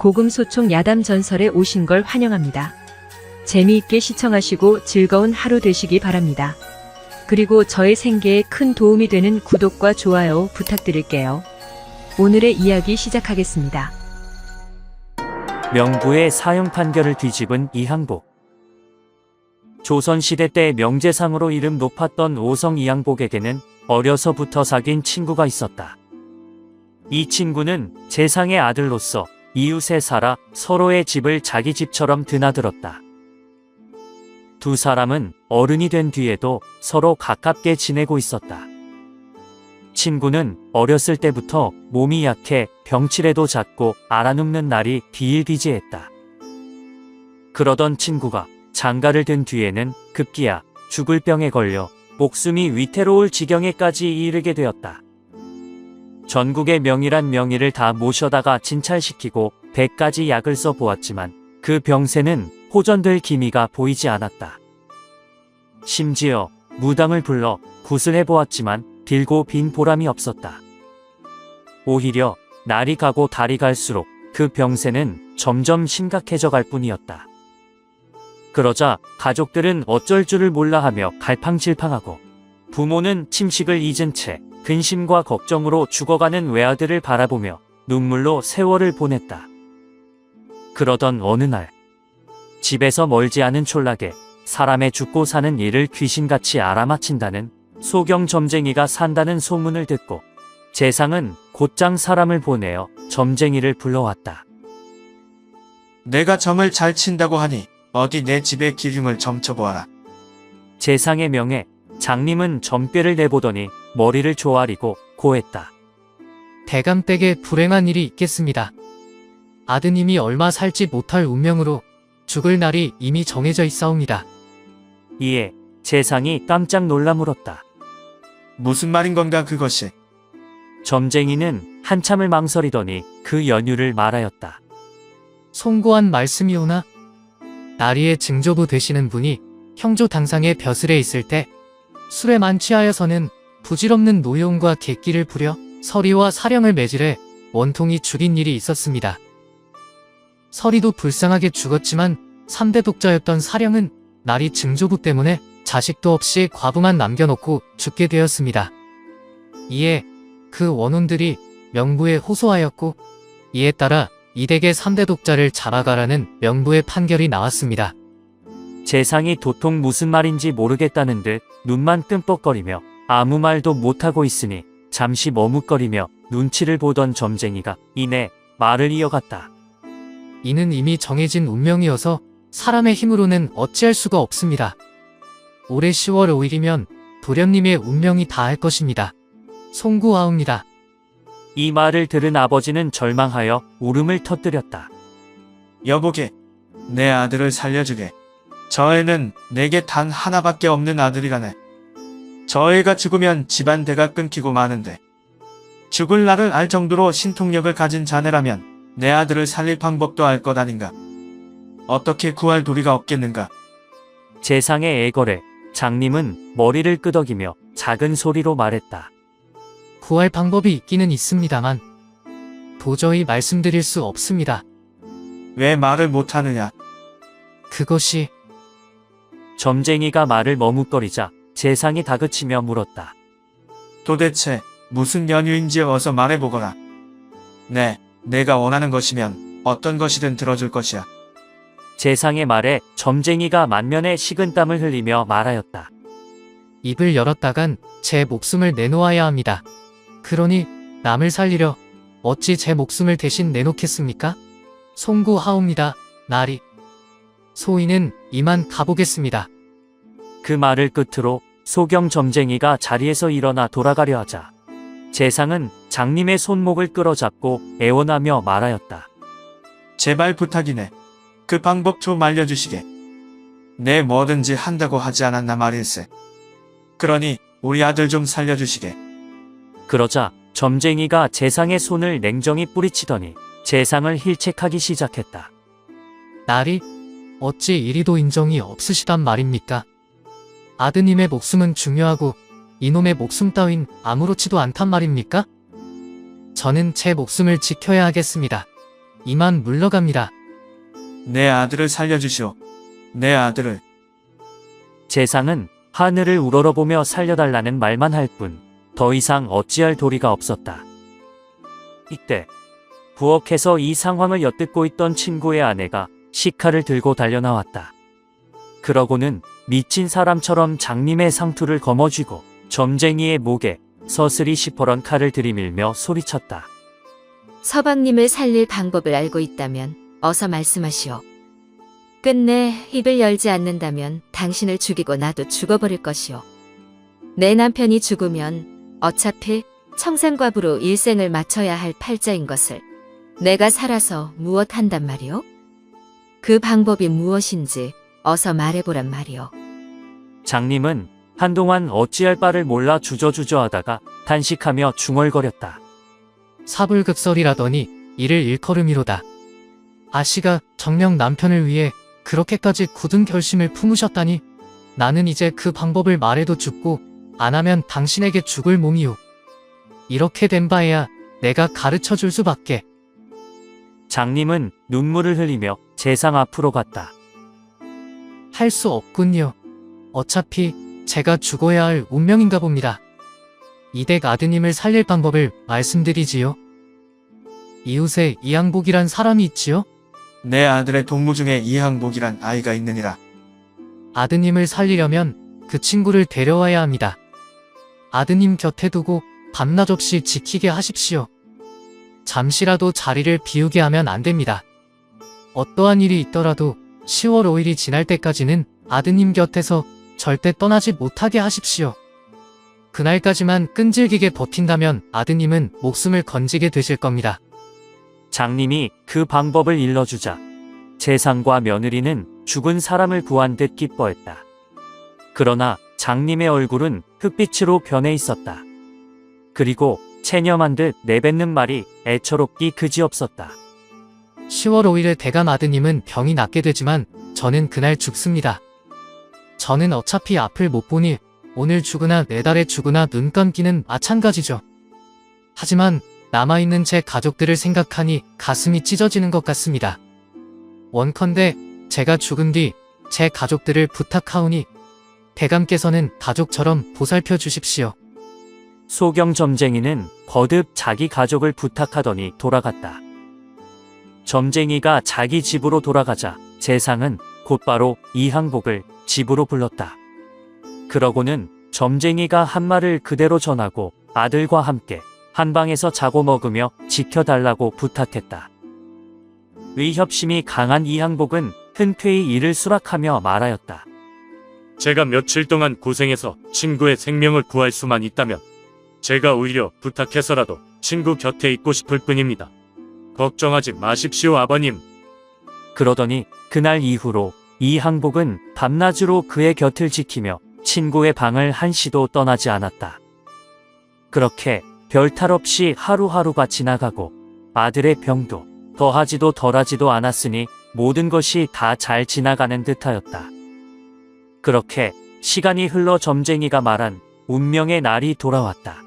고금소총 야담 전설에 오신 걸 환영합니다. 재미있게 시청하시고 즐거운 하루 되시기 바랍니다. 그리고 저의 생계에 큰 도움이 되는 구독과 좋아요 부탁드릴게요. 오늘의 이야기 시작하겠습니다. 명부의 사형 판결을 뒤집은 이항복. 조선시대 때 명재상으로 이름 높았던 오성 이항복에게는 어려서부터 사귄 친구가 있었다. 이 친구는 재상의 아들로서 이웃에 살아 서로의 집을 자기 집처럼 드나들었다. 두 사람은 어른이 된 뒤에도 서로 가깝게 지내고 있었다. 친구는 어렸을 때부터 몸이 약해 병치레도 잦고 알아눕는 날이 비일비재했다. 그러던 친구가 장가를 든 뒤에는 급기야 죽을 병에 걸려 목숨이 위태로울 지경에까지 이르게 되었다. 전국의 명의란 명의를 다 모셔다가 진찰시키고 100가지 약을 써보았지만 그 병세는 호전될 기미가 보이지 않았다. 심지어 무당을 불러 굿을 해보았지만 길고 빈 보람이 없었다. 오히려 날이 가고 달이 갈수록 그 병세는 점점 심각해져 갈 뿐이었다. 그러자 가족들은 어쩔 줄을 몰라 하며 갈팡질팡하고 부모는 침식을 잊은 채 근심과 걱정으로 죽어가는 외아들을 바라보며 눈물로 세월을 보냈다. 그러던 어느 날 집에서 멀지 않은 촌락에 사람의 죽고 사는 일을 귀신같이 알아맞힌다는 소경 점쟁이가 산다는 소문을 듣고 재상은 곧장 사람을 보내어 점쟁이를 불러왔다. 내가 점을 잘 친다고 하니 어디 내 집의 기흉을 점쳐보아라. 재상의 명에 장님은 점괘를 내보더니 머리를 조아리고 고했다. 대감댁에 불행한 일이 있겠습니다. 아드님이 얼마 살지 못할 운명으로 죽을 날이 이미 정해져 있사옵니다. 이에 재상이 깜짝 놀라 물었다. 무슨 말인 건가 그것이? 점쟁이는 한참을 망설이더니 그 연유를 말하였다. 송고한 말씀이오나 나리의 증조부 되시는 분이 형조 당상의 벼슬에 있을 때 술에 만취하여서는 부질없는 노여움과 객기를 부려 서리와 사령을 매질해 원통이 죽인 일이 있었습니다. 서리도 불쌍하게 죽었지만 3대 독자였던 사령은 나리 증조부 때문에 자식도 없이 과부만 남겨놓고 죽게 되었습니다. 이에 그 원혼들이 명부에 호소하였고 이에 따라 이댁의 3대 독자를 잡아가라는 명부의 판결이 나왔습니다. 재상이 도통 무슨 말인지 모르겠다는 듯 눈만 끔뻑거리며 아무 말도 못하고 있으니 잠시 머뭇거리며 눈치를 보던 점쟁이가 이내 말을 이어갔다. 이는 이미 정해진 운명이어서 사람의 힘으로는 어찌할 수가 없습니다. 올해 10월 5일이면 도련님의 운명이 다할 것입니다. 송구하옵니다. 이 말을 들은 아버지는 절망하여 울음을 터뜨렸다. 여보게, 내 아들을 살려주게. 저 애는 내게 단 하나밖에 없는 아들이라네. 저 애가 죽으면 집안 대가 끊기고 마는데 죽을 날을 알 정도로 신통력을 가진 자네라면 내 아들을 살릴 방법도 알 것 아닌가. 어떻게 구할 도리가 없겠는가. 재상의 애걸에 장님은 머리를 끄덕이며 작은 소리로 말했다. 구할 방법이 있기는 있습니다만 도저히 말씀드릴 수 없습니다. 왜 말을 못하느냐. 그것이 점쟁이가 말을 머뭇거리자 재상이 다그치며 물었다. 도대체 무슨 연유인지 어서 말해보거라. 내가 원하는 것이면 어떤 것이든 들어줄 것이야. 재상의 말에 점쟁이가 만면에 식은땀을 흘리며 말하였다. 입을 열었다간 제 목숨을 내놓아야 합니다. 그러니 남을 살리려 어찌 제 목숨을 대신 내놓겠습니까? 송구하옵니다. 나리. 소인은 이만 가보겠습니다. 그 말을 끝으로 소경 점쟁이가 자리에서 일어나 돌아가려 하자 재상은 장님의 손목을 끌어잡고 애원하며 말하였다. 제발 부탁이네. 그 방법 좀 알려주시게. 내 뭐든지 한다고 하지 않았나 말일세. 그러니 우리 아들 좀 살려주시게. 그러자 점쟁이가 재상의 손을 냉정히 뿌리치더니 재상을 힐책하기 시작했다. 나리, 어찌 이리도 인정이 없으시단 말입니까? 아드님의 목숨은 중요하고 이놈의 목숨 따윈 아무렇지도 않단 말입니까? 저는 제 목숨을 지켜야 하겠습니다. 이만 물러갑니다. 내 아들을 살려주시오. 내 아들을. 재상은 하늘을 우러러보며 살려달라는 말만 할 뿐 더 이상 어찌할 도리가 없었다. 이때 부엌에서 이 상황을 엿듣고 있던 친구의 아내가 식칼을 들고 달려나왔다. 그러고는 미친 사람처럼 장님의 상투를 거머쥐고 점쟁이의 목에 서슬이 시퍼런 칼을 들이밀며 소리쳤다. 서방님을 살릴 방법을 알고 있다면 어서 말씀하시오. 끝내 입을 열지 않는다면 당신을 죽이고 나도 죽어버릴 것이오. 내 남편이 죽으면 어차피 청산과부로 일생을 마쳐야 할 팔자인 것을 내가 살아서 무엇한단 말이오? 그 방법이 무엇인지 어서 말해보란 말이오. 장님은 한동안 어찌할 바를 몰라 주저주저하다가 단식하며 중얼거렸다. 사불극설이라더니 이를 일컬음이로다. 아씨가 정녕 남편을 위해 그렇게까지 굳은 결심을 품으셨다니 나는 이제 그 방법을 말해도 죽고 안 하면 당신에게 죽을 몸이오. 이렇게 된 바에야 내가 가르쳐 줄 수밖에. 장님은 눈물을 흘리며 재상 앞으로 갔다. 할 수 없군요. 어차피 제가 죽어야 할 운명인가 봅니다. 이댁 아드님을 살릴 방법을 말씀드리지요. 이웃에 이항복이란 사람이 있지요? 내 아들의 동무 중에 이항복이란 아이가 있느니라. 아드님을 살리려면 그 친구를 데려와야 합니다. 아드님 곁에 두고 밤낮 없이 지키게 하십시오. 잠시라도 자리를 비우게 하면 안 됩니다. 어떠한 일이 있더라도 10월 5일이 지날 때까지는 아드님 곁에서 절대 떠나지 못하게 하십시오. 그날까지만 끈질기게 버틴다면 아드님은 목숨을 건지게 되실 겁니다. 장님이 그 방법을 일러주자 재상과 며느리는 죽은 사람을 구한 듯 기뻐했다. 그러나 장님의 얼굴은 흑빛으로 변해 있었다. 그리고 체념한 듯 내뱉는 말이 애처롭기 그지없었다. 10월 5일에 대감 아드님은 병이 낫게 되지만 저는 그날 죽습니다. 저는 어차피 앞을 못 보니 오늘 죽으나 내달에 죽으나 눈 감기는 마찬가지죠. 하지만 남아있는 제 가족들을 생각하니 가슴이 찢어지는 것 같습니다. 원컨대 제가 죽은 뒤 제 가족들을 부탁하오니 대감께서는 가족처럼 보살펴 주십시오. 소경 점쟁이는 거듭 자기 가족을 부탁하더니 돌아갔다. 점쟁이가 자기 집으로 돌아가자 재상은 곧바로 이항복을 집으로 불렀다. 그러고는 점쟁이가 한 말을 그대로 전하고 아들과 함께 한 방에서 자고 먹으며 지켜달라고 부탁했다. 의협심이 강한 이항복은 흔쾌히 이를 수락하며 말하였다. 제가 며칠 동안 고생해서 친구의 생명을 구할 수만 있다면 제가 오히려 부탁해서라도 친구 곁에 있고 싶을 뿐입니다. 걱정하지 마십시오, 아버님. 그러더니 그날 이후로 이항복은 밤낮으로 그의 곁을 지키며 친구의 방을 한시도 떠나지 않았다. 그렇게 별탈 없이 하루하루가 지나가고 아들의 병도 더하지도 덜하지도 않았으니 모든 것이 다 잘 지나가는 듯하였다. 그렇게 시간이 흘러 점쟁이가 말한 운명의 날이 돌아왔다.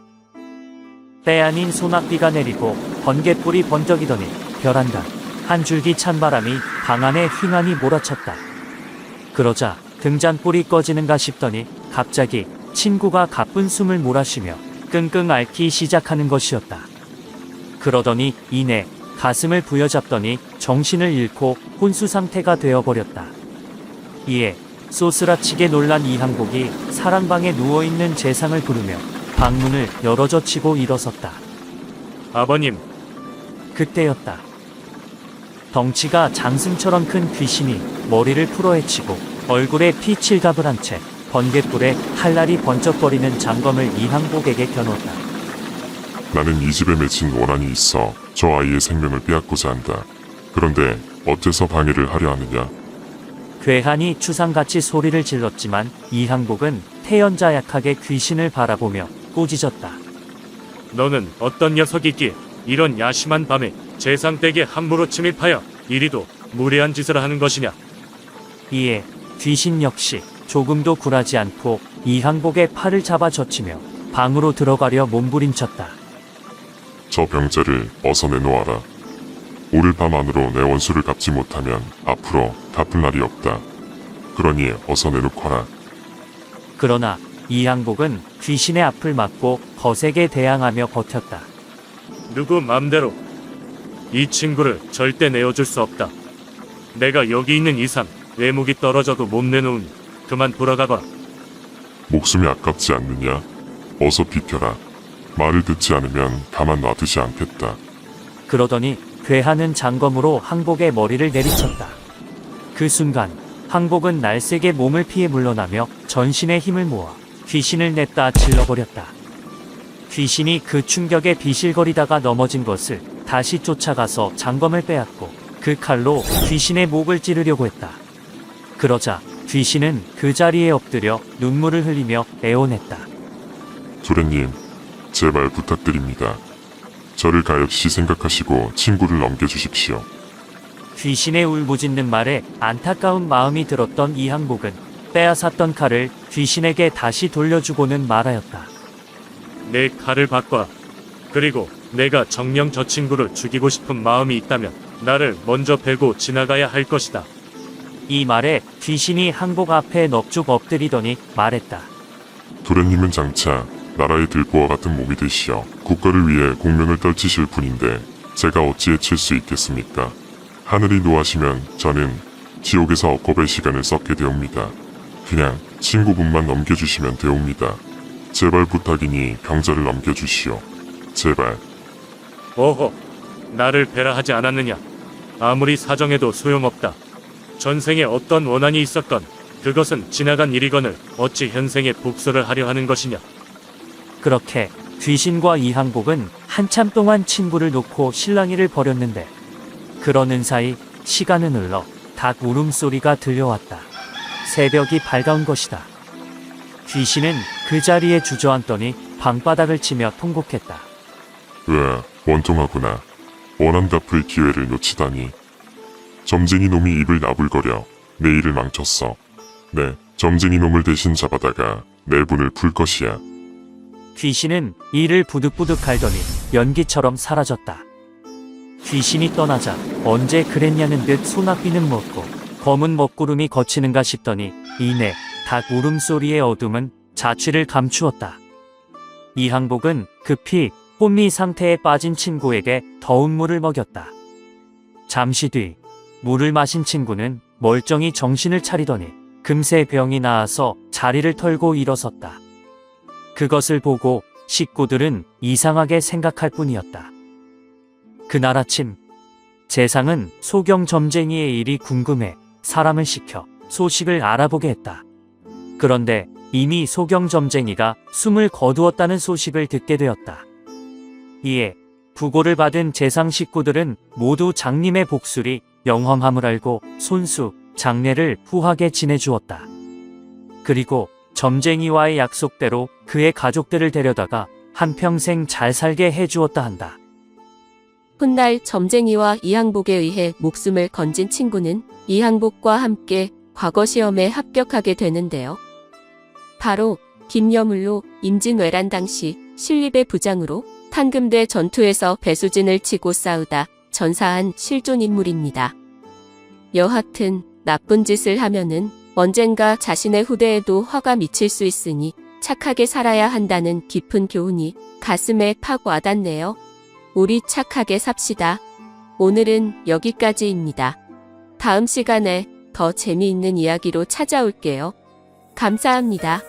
때 아닌 소낙비가 내리고 번갯불이 번쩍이더니 벼란간 한 줄기 찬바람이 방 안에 휘난이 몰아쳤다. 그러자 등잔불이 꺼지는가 싶더니 갑자기 친구가 가쁜 숨을 몰아쉬며 끙끙 앓기 시작하는 것이었다. 그러더니 이내 가슴을 부여잡더니 정신을 잃고 혼수 상태가 되어버렸다. 이에 쏘스라치게 놀란 이항복이 사랑방에 누워있는 재상을 부르며 방문을 열어젖히고 일어섰다. 아버님, 그때였다. 덩치가 장승처럼 큰 귀신이 머리를 풀어헤치고 얼굴에 피칠갑을 한 채 번갯불에 칼날이 번쩍거리는 장검을 이항복에게 겨눴다. 나는 이 집에 맺힌 원한이 있어 저 아이의 생명을 빼앗고자 한다. 그런데 어째서 방해를 하려 하느냐? 괴한이 추상같이 소리를 질렀지만 이항복은 태연자약하게 귀신을 바라보며 꾸짖었다. 너는 어떤 녀석이기에 이런 야심한 밤에 재상댁에 함부로 침입하여 이리도 무례한 짓을 하는 것이냐? 이에 귀신 역시 조금도 굴하지 않고 이항복의 팔을 잡아 젖히며 방으로 들어가려 몸부림쳤다. 저 병자를 어서 내놓아라. 오늘 밤 안으로 내 원수를 갚지 못하면 앞으로 갚을 날이 없다. 그러니 어서 내놓거라. 그러나 이항복은 귀신의 앞을 막고 거세게 대항하며 버텼다. 누구 맘대로 이 친구를 절대 내어줄 수 없다. 내가 여기 있는 이상 외목이 떨어져도 못 내놓으니 그만 돌아가거라. 목숨이 아깝지 않느냐? 어서 비켜라. 말을 듣지 않으면 가만 놔두지 않겠다. 그러더니 괴하는 장검으로 항복의 머리를 내리쳤다. 그 순간 항복은 날쌔게 몸을 피해 물러나며 전신의 힘을 모아 귀신을 냈다 질러버렸다. 귀신이 그 충격에 비실거리다가 넘어진 것을 다시 쫓아가서 장검을 빼앗고 그 칼로 귀신의 목을 찌르려고 했다. 그러자 귀신은 그 자리에 엎드려 눈물을 흘리며 애원했다. 도련님, 제발 부탁드립니다. 저를 가엾이 생각하시고 친구를 넘겨주십시오. 귀신의 울부짖는 말에 안타까운 마음이 들었던 이항복은 빼앗았던 칼을 귀신에게 다시 돌려주고는 말하였다. 내 칼을 바꿔라. 그리고 내가 정녕 저 친구를 죽이고 싶은 마음이 있다면 나를 먼저 베고 지나가야 할 것이다. 이 말에 귀신이 항복 앞에 넙죽 엎드리더니 말했다. 도련님은 장차 나라의 들보와 같은 몸이 되시어 국가를 위해 공명을 떨치실 분인데 제가 어찌 해칠 수 있겠습니까? 하늘이 노하시면 저는 지옥에서 억겁의 시간을 썩게 되옵니다. 그냥 친구분만 넘겨주시면 되옵니다. 제발 부탁이니 병자를 넘겨주시오. 제발. 어허, 나를 배라 하지 않았느냐? 아무리 사정해도 소용없다. 전생에 어떤 원한이 있었건 그것은 지나간 일이거늘 어찌 현생에 복수를 하려 하는 것이냐? 그렇게 귀신과 이항복은 한참 동안 친구를 놓고 실랑이를 벌였는데 그러는 사이 시간은 흘러 닭 울음소리가 들려왔다. 새벽이 밝아온 것이다. 귀신은 그 자리에 주저앉더니 방바닥을 치며 통곡했다. 원통하구나. 원한 갚을 기회를 놓치다니. 점쟁이 놈이 입을 나불거려 내 일을 망쳤어. 네, 점쟁이 놈을 대신 잡아다가 내 분을 풀 것이야. 귀신은 이를 부득부득 갈더니 연기처럼 사라졌다. 귀신이 떠나자 언제 그랬냐는 듯 소낙비는 멎고 검은 먹구름이 거치는가 싶더니 이내 닭 울음소리의 어둠은 자취를 감추었다. 이항복은 급히 혼미 상태에 빠진 친구에게 더운 물을 먹였다. 잠시 뒤 물을 마신 친구는 멀쩡히 정신을 차리더니 금세 병이 나아서 자리를 털고 일어섰다. 그것을 보고 식구들은 이상하게 생각할 뿐이었다. 그날 아침 재상은 소경 점쟁이의 일이 궁금해 사람을 시켜 소식을 알아보게 했다. 그런데 이미 소경 점쟁이가 숨을 거두었다는 소식을 듣게 되었다. 이에 부고를 받은 재상 식구들은 모두 장님의 복술이 영험함을 알고 손수, 장례를 후하게 지내주었다. 그리고 점쟁이와의 약속대로 그의 가족들을 데려다가 한평생 잘 살게 해주었다 한다. 훗날 점쟁이와 이항복에 의해 목숨을 건진 친구는 이항복과 함께 과거 시험에 합격하게 되는데요. 바로 김여물로 임진왜란 당시 신립의 부장으로 탄금대 전투에서 배수진을 치고 싸우다 전사한 실존 인물입니다. 여하튼 나쁜 짓을 하면은 언젠가 자신의 후대에도 화가 미칠 수 있으니 착하게 살아야 한다는 깊은 교훈이 가슴에 팍 와닿네요. 우리 착하게 삽시다. 오늘은 여기까지입니다. 다음 시간에 더 재미있는 이야기로 찾아올게요. 감사합니다.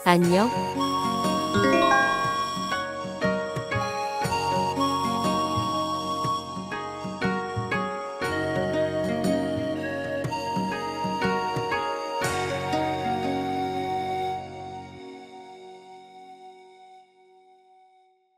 안녕.